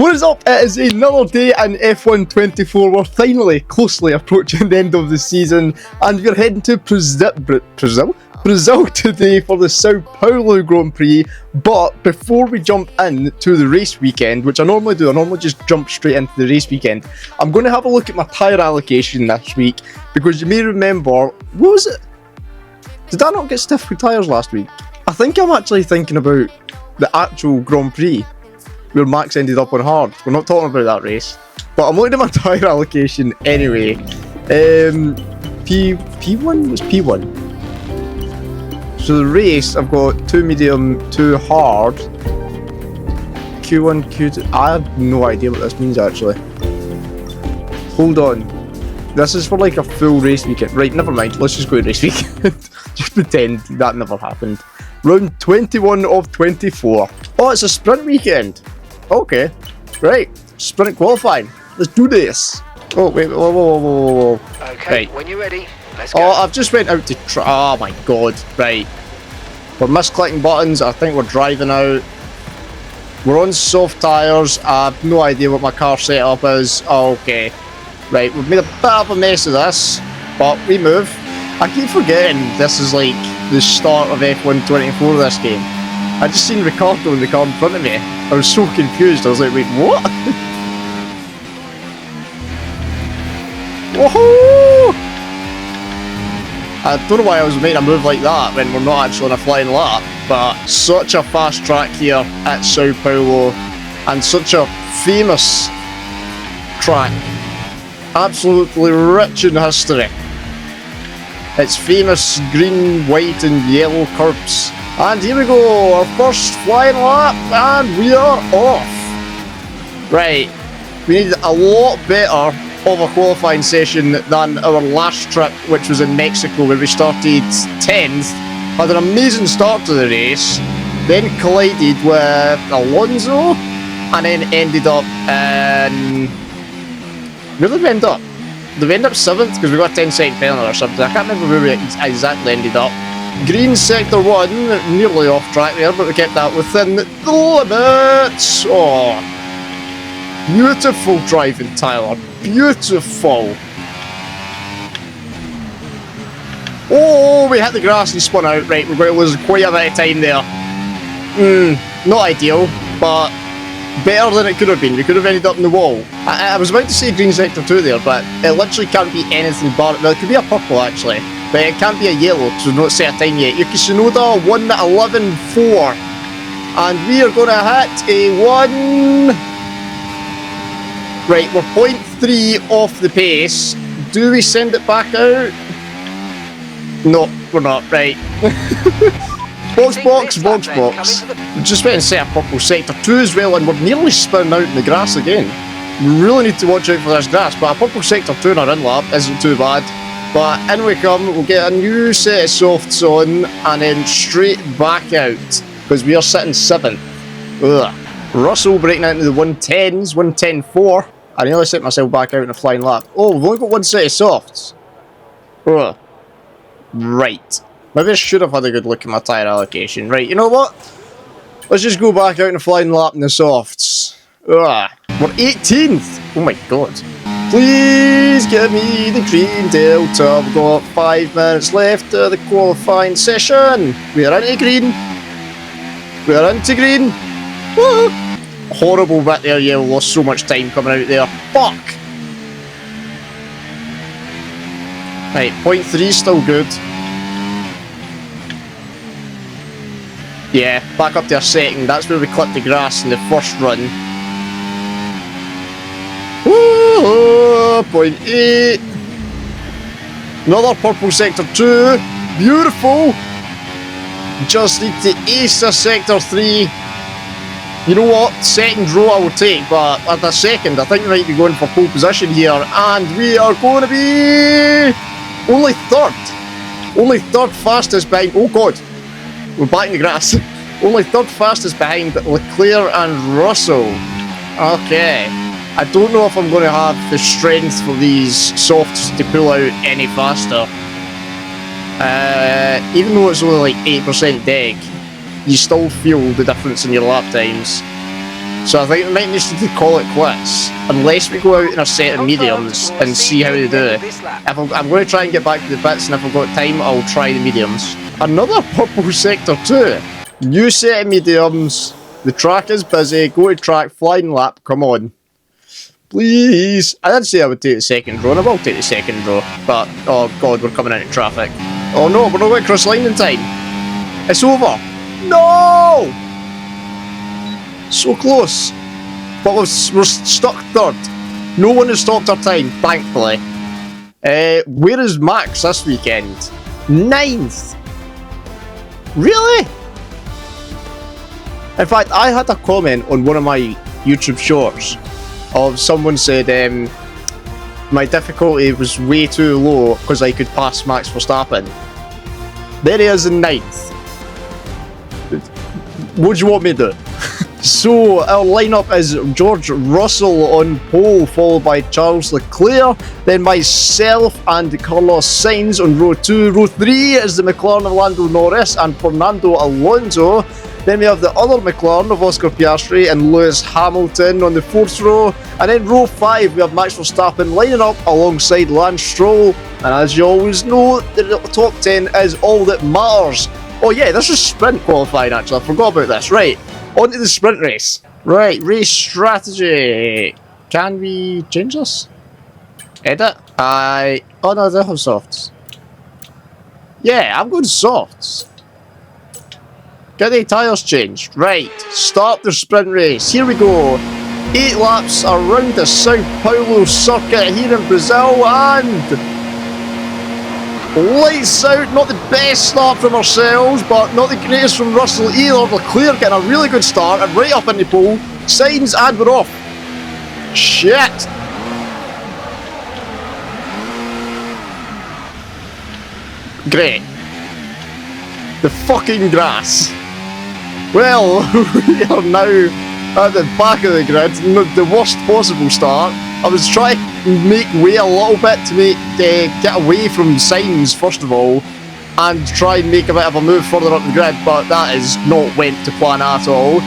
What is up? It is another day in F1 24. We're finally closely approaching the end of the season, and we're heading to Brazil today for the Sao Paulo Grand Prix. But before we jump into the race weekend, which I normally do, I normally just jump straight into the race weekend, I'm going to have a look at my tyre allocation this week, because you may remember, what was it? Did I not get stiff with tyres last week? I think I'm actually thinking about the actual Grand Prix, where Max ended up on hard. We're not talking about that race. But I'm looking at my tyre allocation anyway. P1 was P1. So the race, I've got 2 medium, 2 hard. Q1, Q2. I have no idea what this means actually. Hold on. This is for like a full race weekend. Right, never mind. Let's just go to race weekend. Just pretend that never happened. Round 21 of 24. Oh, it's a sprint weekend. Okay, right. Sprint qualifying. Let's do this. Oh, wait, whoa. Okay, right. When you're ready, let's go. Oh, I've just went out to try. Oh my god, right. We're misclicking buttons. I think we're driving out. We're on soft tyres. I have no idea what my car setup is. Oh, okay. Right, we've made a bit of a mess of this, but we move. I keep forgetting this is like the start of F1 24 this game. I just seen Ricardo in the car in front of me. I was so confused. I was like, wait, what? Woohoo! I don't know why I was making a move like that when we're not actually on a flying lap, but such a fast track here at Sao Paulo, and such a famous track. Absolutely rich in history. It's famous green, white and yellow curbs. And here we go, our first flying lap, and we are off. Right, we needed a lot better of a qualifying session than our last trip, which was in Mexico, where we started 10th, had an amazing start to the race, then collided with Alonso, and then ended up in... Where did we end up? Did we end up 7th? Because we got a 10-second penalty or something. I can't remember where we exactly ended up. Green sector 1, nearly off track there, but we kept that within the limits. Oh, beautiful driving, Tyler. Beautiful. Oh, we hit the grass and spun out. Right, we're going to lose quite a bit of time there. Not ideal, but better than it could have been. We could have ended up in the wall. I was about to say green sector 2 there, but it literally can't be anything but... Well, it could be a purple actually. But it can't be a yellow, because we've not set a time yet. Yuki Tsunoda, 1:11.4. And we are going to hit a 1... Right, we're 0.3 off the pace. Do we send it back out? No, we're not. Right. box. We just went and set a purple sector 2 as well, and we're nearly spinning out in the grass again. We really need to watch out for this grass, but a purple sector 2 in our in-lap isn't too bad. But in we come, we'll get a new set of softs on, and then straight back out, because we are sitting 7th. Ugh. Russell breaking out into the 110s, 110.4. I nearly set myself back out in a flying lap. Oh, we've only got one set of softs. Ugh. Right. Maybe I should have had a good look at my tyre allocation. Right, you know what? Let's just go back out in a flying lap in the softs. Ugh. We're 18th. Oh my god. Please give me the green delta. We've got 5 minutes left of the qualifying session. We are into green. We are into green. Woo! Horrible bit there, yeah, we lost so much time coming out there. Fuck! Right, 0.3 still good. Yeah, back up to a second. That's where we clipped the grass in the first run. Woo! 0.8. Another purple sector 2. Beautiful! Just need to ace the sector 3. You know what? Second row I will take, but at a second, I think we might be going for pole position here, and we are going to be only 3rd. Only 3rd fastest behind. Oh god, we're back in the grass. Only 3rd fastest behind Leclerc and Russell. Okay, I don't know if I'm going to have the strength for these softs to pull out any faster. Even though it's only like 8% deg, you still feel the difference in your lap times. So I think we might need to call it quits, unless we go out in a set of mediums and see how they do. I'm going to try and get back to the bits, and if I've got time, I'll try the mediums. Another purple sector 2. New set of mediums. The track is busy. Go to track, flying lap. Come on. Please. I did say I would take the second row, and I will take the second row. But, oh god, we're coming into traffic. Oh no, we're not going to cross line in time. It's over. No! So close. But we're stuck third. No one has stopped our time, thankfully. Where is Max this weekend? 9th. Really? In fact, I had a comment on one of my YouTube shorts of someone said my difficulty was way too low because I could pass Max Verstappen. There he is in 9th. What do you want me to do? So our lineup is George Russell on pole, followed by Charles Leclerc, then myself and Carlos Sainz on row 2. Row 3 is the McLaren of Lando Norris and Fernando Alonso. Then we have the other McLaren of Oscar Piastri and Lewis Hamilton on the 4th row. And then row 5 we have Max Verstappen lining up alongside Lance Stroll. And as you always know, the top 10 is all that matters. Oh yeah, this is sprint qualifying actually, I forgot about this. Right, on to the sprint race. Right, race strategy. Can we change this? Edit? Oh no, they have softs. Yeah, I'm going softs. Get the tyres changed. Right, start the sprint race. Here we go. 8 laps around the Sao Paulo circuit here in Brazil, and lights out. Not the best start from ourselves, but not the greatest from Russell either. Leclerc getting a really good start and right up in the pole. Sainz, and we're off. Shit. Great. The fucking grass. Well, we are now at the back of the grid. The worst possible start. I was trying to make way a little bit to get away from Sainz first of all, and try and make a bit of a move further up the grid, but that is not went to plan at all.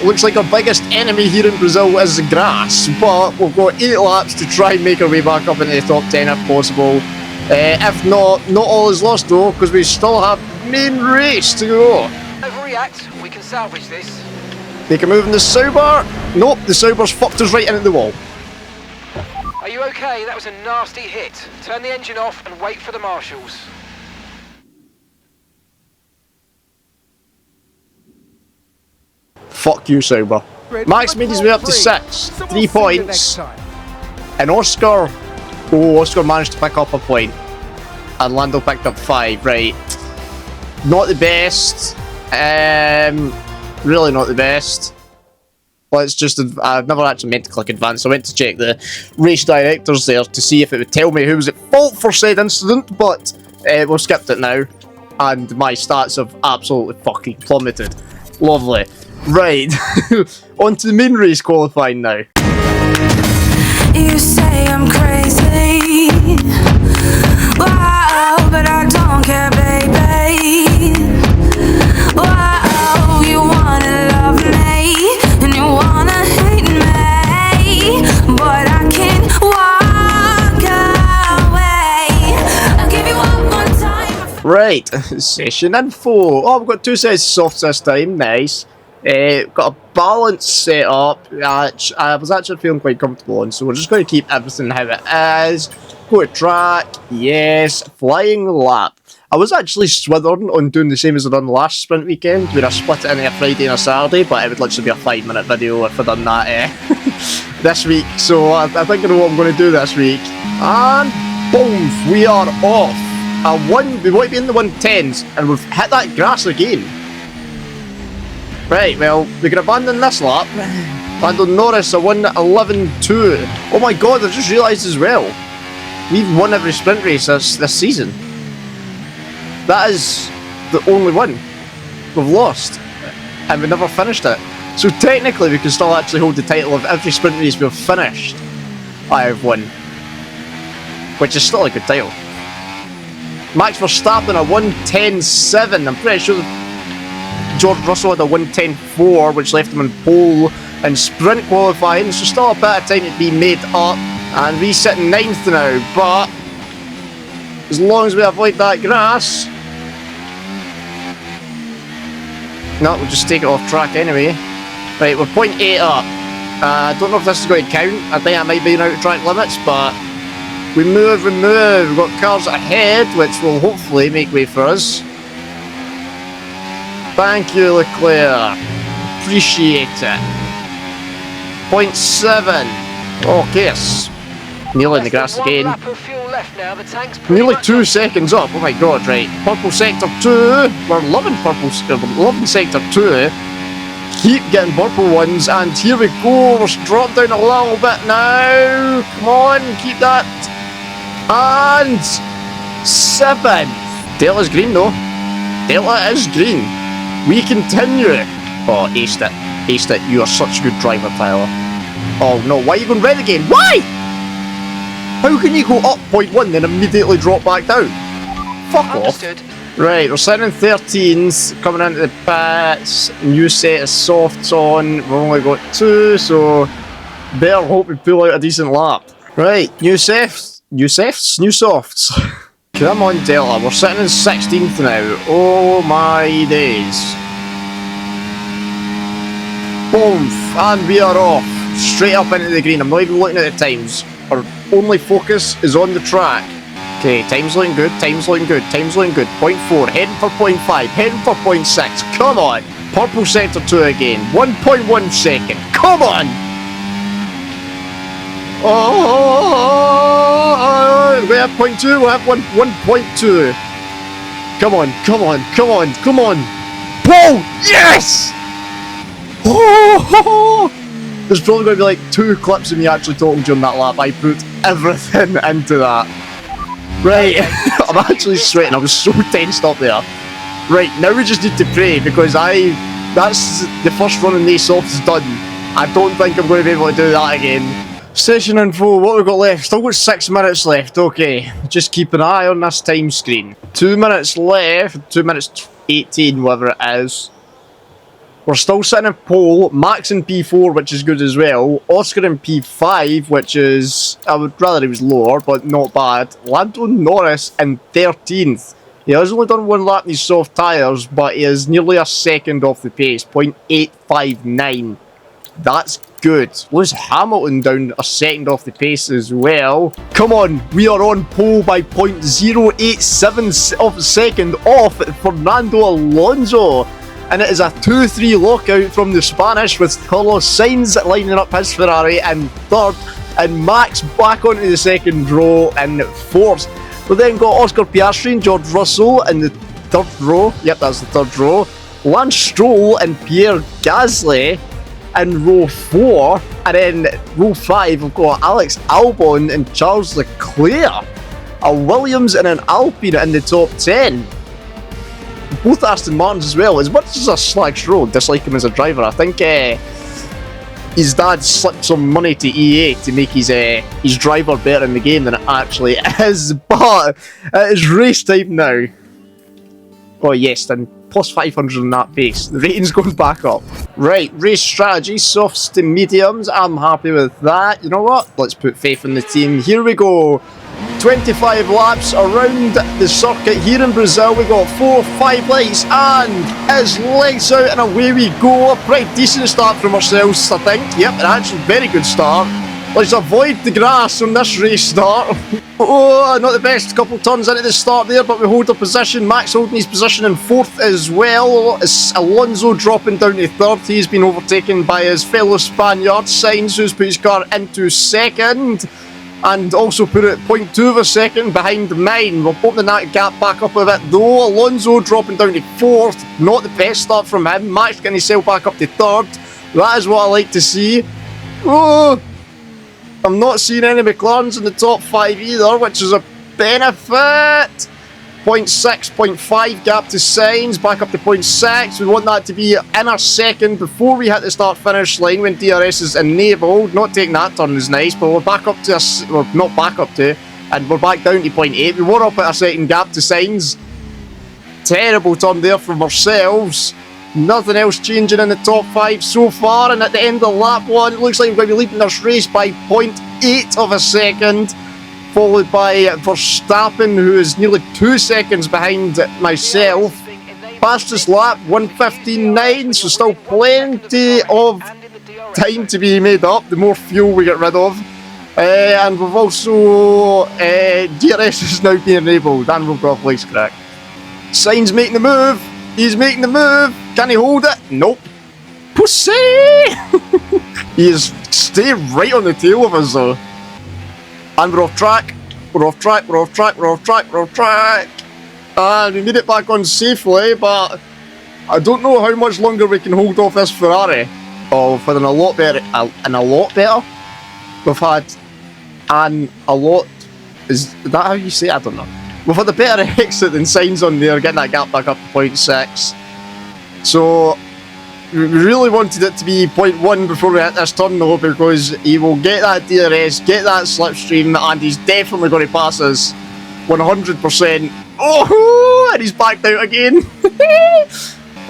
Looks like our biggest enemy here in Brazil is the grass, but we've got 8 laps to try and make our way back up into the top 10 if possible. If not all is lost though, because we still have main race to go. Overreact, we can salvage this. Make a move in the Sauber. Nope, the Sauber's fucked us right into the wall. Are you okay? That was a nasty hit. Turn the engine off and wait for the marshals. Fuck you, Sauber. Max made his way up to 6. 3 points. And Oscar managed to pick up a point. And Lando picked up 5, right. Not the best. Really not the best. Let's just, I've never actually meant to click advance. I went to check the race directors there to see if it would tell me who was at fault for said incident, but we've skipped it now. And my stats have absolutely fucking plummeted. Lovely. Right, on to the main race qualifying now. You say I'm crazy, wow, but I don't care, baby. Wow, you wanna love me and you wanna hate me, but I can't walk away. I'll give you up one time. Right, session info. Oh, we've got 2 sets of softs this time, nice. Got a balanced setup, which I was actually feeling quite comfortable on, so we're just going to keep everything how it is. Go to track, yes, flying lap. I was actually swithering on doing the same as I done last sprint weekend, where I split it into a Friday and a Saturday, but it would literally be a 5-minute video if I'd done that this week, so I think I know what I'm going to do this week. And boom, we are off. We might be in the 110s, and we've hit that grass again. Right, well, we can abandon this lap. Lando Norris, a 1:11.2. Oh my god, I just realised as well, we've won every sprint race this season. That is the only one we've lost, and we never finished it. So technically we can still actually hold the title of every sprint race we've finished. I have won. Which is still a good title. Max Verstappen, a 1:10.7. I'm pretty sure George Russell had a 1:10.4, which left him on pole in sprint qualifying, so still a bit of time to be made up. And we sit in 9th now, but as long as we avoid that grass... No, we'll just take it off track anyway. Right, we're 0.8 up. I don't know if this is going to count. I think I might be out of track limits, but we move, we move. We've got cars ahead, which will hopefully make way for us. Thank you, Leclerc. Appreciate it. 0.7. Okay, nearly in the grass again. Nearly 2 seconds up. Oh my god, right. Purple sector 2. We're loving sector 2. Keep getting purple ones, and here we go. We're dropped down a little bit now. Come on, keep that. And 7. Delta's green though. Delta is green. We continue. Oh, aced it. Aced it. You are such a good driver, Tyler. Oh no, why are you going red again? Why? How can you go up 0.1 then immediately drop back down? Fuck Understood. off. Right, we're sitting in 13th, coming into the pits. New set of softs on. We've only got 2, so better hope we pull out a decent lap. Right, new softs. Come on, Delta. We're sitting in 16th now. Oh my days. Boom, and we are off. Straight up into the green. I'm not even looking at the times. Our only focus is on the track. Okay, time's looking good, time's looking good, time's looking good. 0.4, heading for 0.5, heading for 0.6. Come on. Purple sector 2 again. 1.1 second. Come on. Oh, we have 0.2, we'll have 1.2. Come on, come on, come on, come on. Whoa, yes! Oh, there's probably going to be like 2 clips of me actually talking during that lap. I put everything into that. Right, I'm actually sweating. I was so tensed up there. Right, now we just need to pray because that's the first run in these softs done. I don't think I'm going to be able to do that again. Session info, what we've got left? Still got 6 minutes left. Okay, just keep an eye on this time screen. 2 minutes left, 2 minutes 18, whatever it is. We're still sitting in pole, Max in P4, which is good as well. Oscar in P5, which is... I would rather he was lower, but not bad. Lando Norris in 13th. He has only done 1 lap in these soft tyres, but he is nearly a second off the pace. 0.859. That's good. Lewis Hamilton down a second off the pace as well. Come on, we are on pole by 0.087 of a second off Fernando Alonso. And it is a 2-3 lockout from the Spanish with Carlos Sainz lining up his Ferrari in 3rd and Max back onto the 2nd row in 4th. We then got Oscar Piastri and George Russell in the 3rd row. Yep, that's the 3rd row. Lance Stroll and Pierre Gasly in row 4. And then row 5 we've got Alex Albon and Charles Leclerc. A Williams and an Alpine in the top 10. Both Aston Martins as well. As much as I slag Stroll, dislike him as a driver, I think his dad slipped some money to EA to make his driver better in the game than it actually is. But it is race time now. Oh yes, then plus 500 on that pace. The rating's going back up. Right, race strategy, softs to mediums. I'm happy with that. You know what? Let's put faith in the team. Here we go. 25 laps around the circuit here in Brazil. We got 4 or 5 lights and his legs out and away we go. A pretty decent start from ourselves, I think. Yep, an actually very good start. Let's avoid the grass on this race start. Oh, not the best couple turns into the start there, but we hold our position. Max holding his position in 4th as well. It's Alonso dropping down to 3rd. He's been overtaken by his fellow Spaniard, Sainz, who's put his car into 2nd. And also put it 0.2 of a second behind mine. We're opening that gap back up a bit though. Alonso dropping down to 4th. Not the best start from him. Max getting himself back up to 3rd. That is what I like to see. Oh, I'm not seeing any McLarens in the top 5 either, which is a benefit. 0.6, 0.5 gap to Sainz, back up to 0.6. We want that to be in our second before we hit the start-finish line when DRS is enabled. Not taking that turn is nice, but we're back up to we're not back up to, and we're back down to 0.8. We were up at a second gap to Sainz. Terrible turn there from ourselves. Nothing else changing in the top 5 so far, and at the end of lap 1, it looks like we're going to be leading this race by 0.8 of a second, followed by Verstappen, who is nearly 2 seconds behind myself. Fastest lap, 1:15.9, so still plenty of time to be made up, the more fuel we get rid of. And we've also, DRS is now being enabled, and we've got a place crack. Sainz making the move, he's making the move, can he hold it? Nope. Pussy! He is staying right on the tail of us though. And we're off track, we're off track, we're off track, we're off track, we're off track. And we made it back on safely, but I don't know how much longer we can hold off this Ferrari. Oh, we've had a lot better, We've had a lot, is that how you say it? I don't know. We've had a better exit than Sainz on there, getting that gap back up to 0.6. So, we really wanted it to be 0.1 before we hit this turn though, because he will get that DRS, get that slipstream, and he's definitely going to pass us 100%. Oh, and he's backed out again.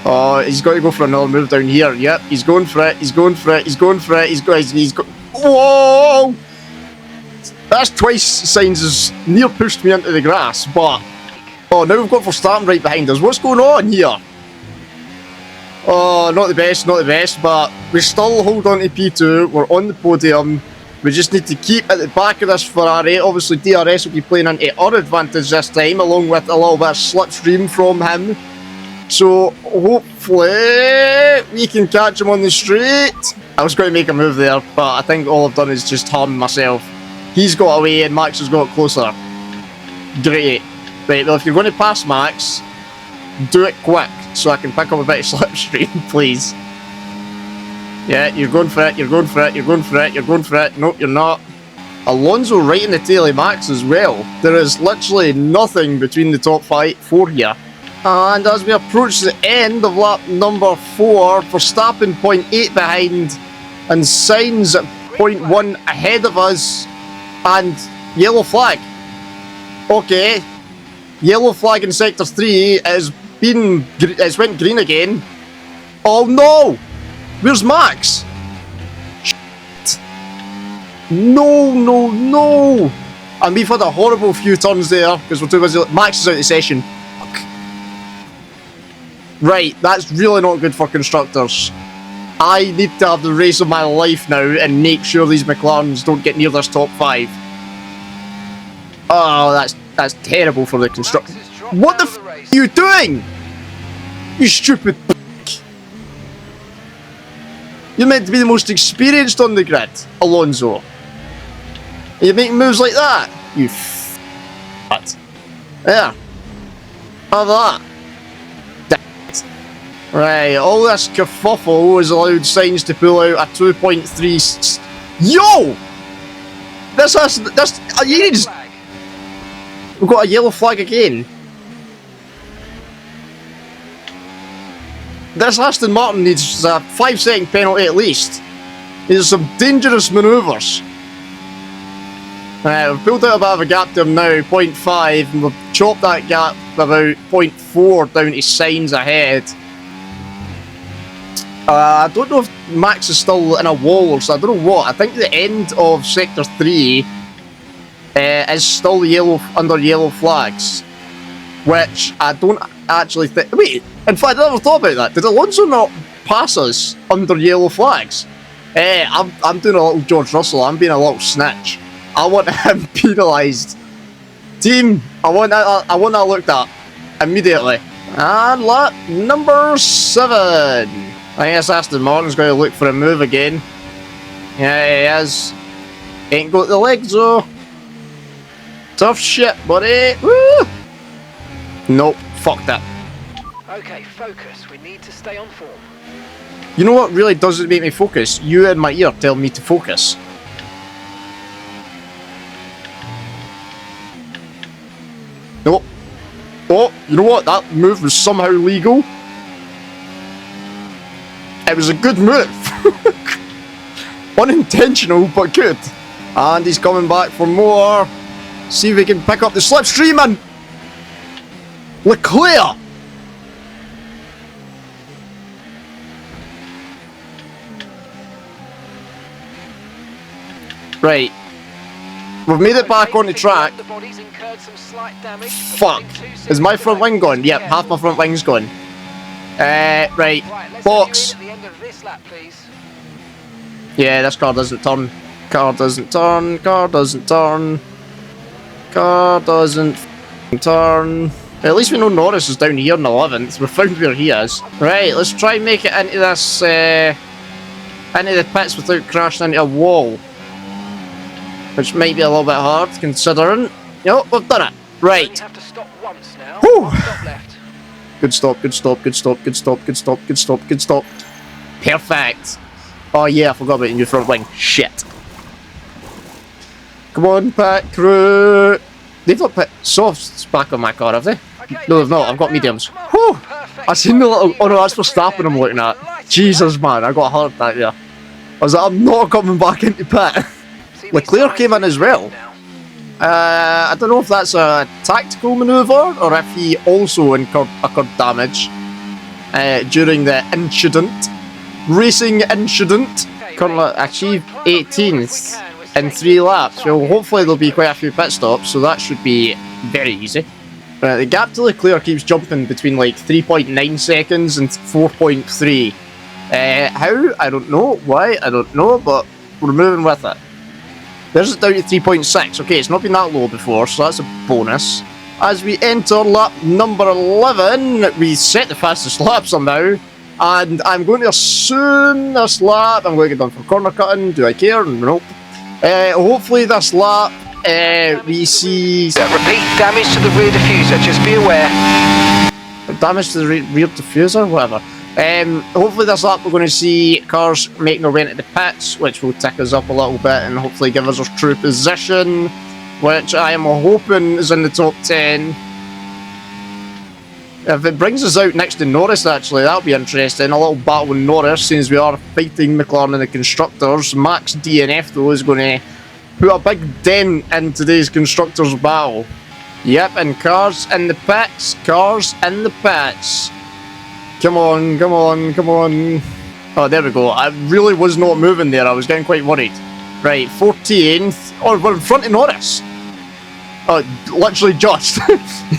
Oh, he's got to go for another move down here. Yep, he's going for it, he's going for it, he's going for it, he's going. Whoa! That's twice Sainz has near pushed me into the grass, but... Oh, now we've got Verstappen right behind us. What's going on here? Oh, not the best, but we still hold on to P2. We're on the podium. We just need to keep at the back of this Ferrari. Obviously, DRS will be playing into our advantage this time, along with a little bit of slipstream from him. So, hopefully, we can catch him on the straight. I was going to make a move there, but I think all I've done is just harm myself. He's got away and Max has got closer. Great. Right, well, if you're going to pass Max, do it quick, so I can pick up a bit of slipstream, please. Yeah, you're going for it, you're going for it, you're going for it, you're going for it. Nope, you're not. Alonso right in the tail of Max as well. There is literally nothing between the top 4 here. And as we approach the end of lap number 4, Verstappen 0.8 behind, and Sainz at 0.1 ahead of us, and yellow flag. Okay, yellow flag in sector 3 it's went green again. Oh no! Where's Max? Shit. No! And we've had a horrible few turns there because we're too busy. Max is out of the session. Fuck. Right, that's really not good for constructors. I need to have the race of my life now and make sure these McLarens don't get near this top 5. Oh, that's terrible for the constructor. What the f*** are you doing? You stupid p***. You're meant to be the most experienced on the grid, Alonso. Are you making moves like that? You f***. There. Have that. Right, all this kerfuffle has allowed Sainz to pull out a 2.3. Yo! We've got a yellow flag again. This Aston Martin needs a 5-second penalty at least. There's some dangerous manoeuvres. We've pulled out a bit of a gap to him now, 0.5, and we've chopped that gap about 0.4 down to Sainz ahead. I don't know if Max is still in a wall or so, I don't know what. I think the end of sector 3 is still under yellow flags, which I don't actually think. Wait, in fact, I never thought about that. Did Alonso not pass us under yellow flags? I'm doing a little George Russell. I'm being a little snitch. I want him penalised. Team, I want that looked at immediately. And lap number 7. I guess Aston Martin's going to look for a move again. Yeah, he is. Ain't got the legs though. Tough shit, buddy. Woo! Nope, fuck that. Okay, focus. We need to stay on form. You know what really doesn't make me focus? You in my ear tell me to focus. Nope. Oh, you know what? That move was somehow legal. It was a good move. Unintentional, but good. And he's coming back for more. See if we can pick up the slipstream and... Leclerc! Right. We've made it back on the track. Fuck. Is my front wing gone? Yep, half my front wing's gone. Right. Box. Yeah, this car doesn't turn. Car doesn't turn. Car doesn't turn. Car doesn't turn. At least we know Norris is down here in 11th. We've found where he is. Right, let's try and make it into this, into the pits without crashing into a wall. Which might be a little bit hard, considering. Yep, we've done it. Right. Have to stop once now. Whew. Stop left. Good stop, good stop, good stop, good stop, good stop, good stop, good stop. Perfect. Oh yeah, I forgot about the new front wing. Shit. Come on, pit crew. They've not put softs back on my car, have they? Okay, No, they've not. I've got mediums. Whew. I seen the little. Oh no, that's for Verstappen I'm looking at. Jesus, man, I got a heart attack there. I was like, I'm not coming back into pit. Leclerc came in as well. I don't know if that's a tactical manoeuvre or if he also incurred damage during the incident. Racing incident. Currently achieved 18th in 3 laps. So hopefully there'll be quite a few pit stops, so that should be very easy. The gap to Leclerc keeps jumping between like 3.9 seconds and 4.3. How? I don't know. Why? I don't know, but we're moving with it. There's it down to 3.6. Okay, it's not been that low before, so that's a bonus. As we enter lap number 11, we set the fastest lap somehow, and I'm going to assume this lap, I'm going to get done for corner cutting. Do I care? Nope. Hopefully this lap, we see... Repeat, damage to the rear diffuser, just be aware. Damage to the rear diffuser? Whatever. Hopefully this lap we're going to see cars making their way into the pits, which will tick us up a little bit and hopefully give us our true position, which I am hoping is in the top 10. If it brings us out next to Norris, actually, that'll be interesting. A little battle with Norris, since we are fighting McLaren and the constructors. Max DNF, though, is going to put a big dent in today's constructors battle. Yep, and cars in the pits. Cars in the pits. Come on, come on, come on. Oh, there we go. I really was not moving there. I was getting quite worried. Right, 14th. Oh, we're in front of Norris. Oh, literally just.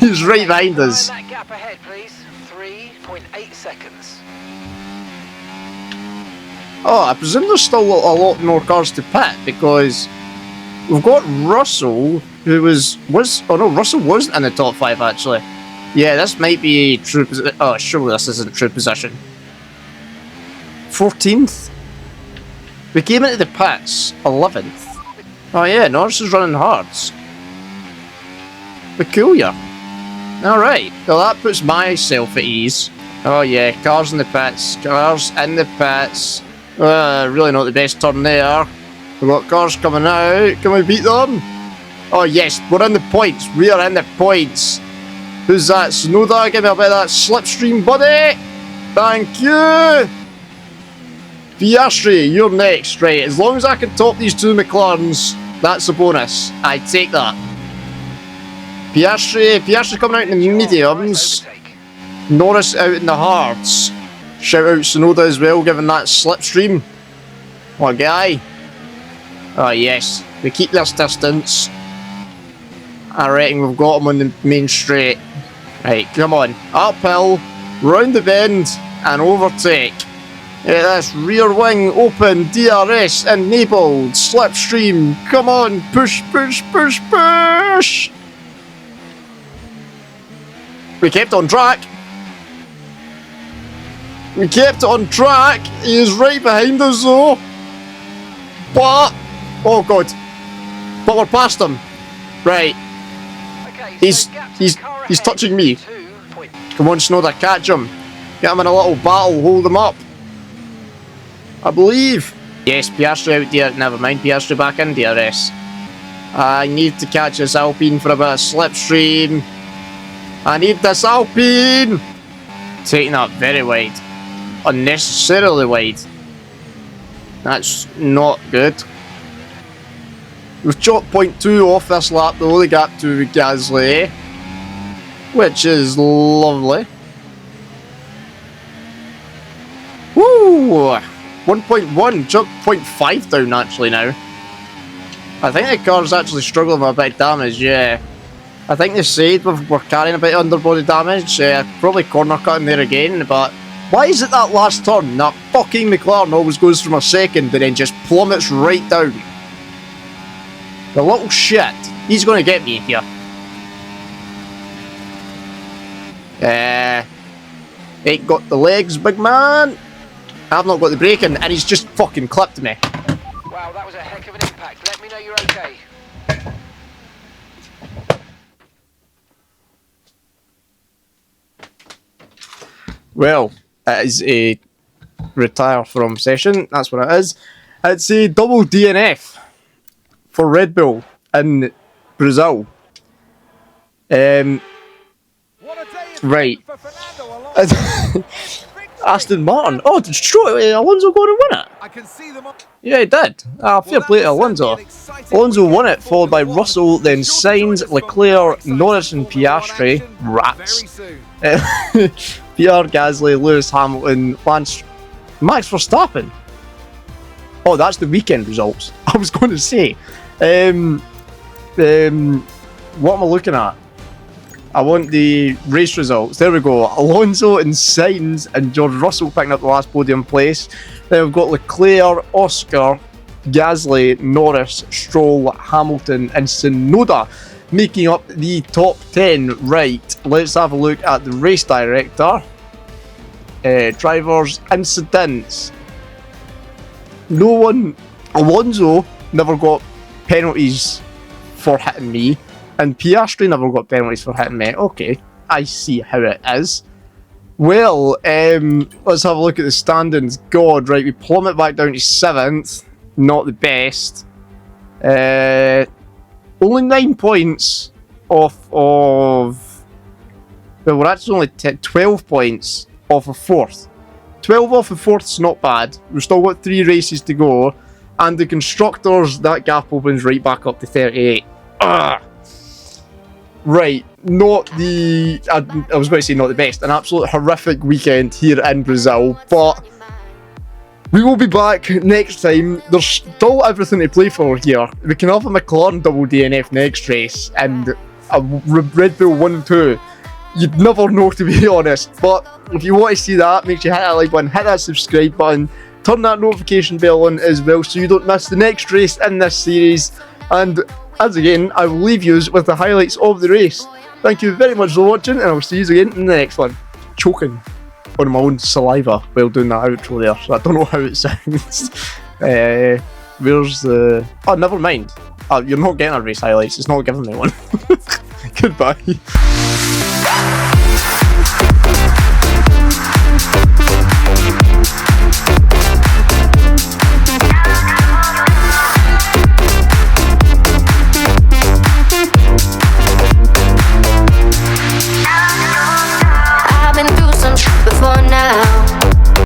He's right behind us. That gap ahead, please. 3.8 seconds. Oh, I presume there's still a lot more cars to pit because we've got Russell, who was oh no, Russell wasn't in the top 5 actually. Yeah, this might be true position. Oh, surely this isn't true position. 14th? We came into the pits 11th. Oh yeah, Norris is running hards. Peculiar. Alright, well that puts myself at ease. Oh yeah, cars in the pits. Cars in the pits. Really not the best turn there. We've got cars coming out. Can we beat them? Oh yes, we're in the points. We are in the points. Who's that? Tsunoda, give me a bit of that slipstream, buddy! Thank you! Piastri, you're next. Right, as long as I can top these 2 McLarens, that's a bonus. I take that. Piastri coming out in the mediums. Norris out in the hards. Shout out Tsunoda as well, giving that slipstream. What a guy. Oh yes, we keep this distance. I reckon we've got him on the main straight. Right, come on. Uphill, round the bend, and overtake. Yeah, that's rear wing open, DRS enabled, slipstream. Come on, push, push, push, push. We kept on track. We kept on track. He is right behind us though. But, oh god. But we're past him. Right. He's touching me. Come on, Tsunoda, catch him. Get him in a little battle, hold him up. I believe. Yes, Piastri out there. Never mind, Piastri back in DRS. I need to catch this Alpine for a bit of slipstream. I need this Alpine. Taking that very wide. Unnecessarily wide. That's not good. We've chopped 0.2 off this lap though, the gap to Gasly, which is lovely. Woo! 1.1, jumped 0.5 down actually now. I think the car's actually struggling with a bit of damage, yeah. I think they said we're carrying a bit of underbody damage, probably corner cutting there again, but why is it that last turn that fucking McLaren always goes from a second and then just plummets right down? The little shit. He's going to get me here. Ain't got the legs, big man. I've not got the braking, and he's just fucking clipped me. Wow, that was a heck of an impact. Let me know you're okay. Well, it is a retire from session. That's what it is. It's a double DNF for Red Bull in Brazil. Right. Aston Martin. Oh, did Alonso go and win it? I can see them. Yeah, he did. Fair play to Alonso. Alonso won it, followed by Russell, then Sainz, Leclerc, Norris and Piastri. Rats. Pierre Gasly, Lewis Hamilton, Max Verstappen. Oh, that's the weekend results. I was going to say. What am I looking at? I want the race results. There we go. Alonso and Sainz and George Russell picking up the last podium place. Then we've got Leclerc, Oscar, Gasly, Norris, Stroll, Hamilton and Tsunoda making up the top 10. Right, let's have a look at the race director. Drivers, incidents. No one... Alonso never got penalties for hitting me. And Piastri never got penalties for hitting me. Okay, I see how it is. Well, let's have a look at the standings. God, right, we plummet back down to 7th. Not the best. Only 9 points off of... Well, we're actually only 12 points off of 4th. 12 off of 4th's not bad. We've still got 3 races to go. And the constructors, that gap opens right back up to 38. Ugh. Right, not the... I was going to say not the best. An absolute horrific weekend here in Brazil. But we will be back next time. There's still everything to play for here. We can have a McLaren double DNF next race. And a Red Bull 1 and 2. You'd never know, to be honest. But if you want to see that, make sure you hit that like button, hit that subscribe button, turn that notification bell on as well so you don't miss the next race in this series. And as again, I will leave you with the highlights of the race. Thank you very much for watching, and I'll see you again in the next one. Choking on my own saliva while doing that outro there, so I don't know how it sounds. Where's the... Oh, never mind. You're not getting a race highlights, it's not giving me one. Goodbye.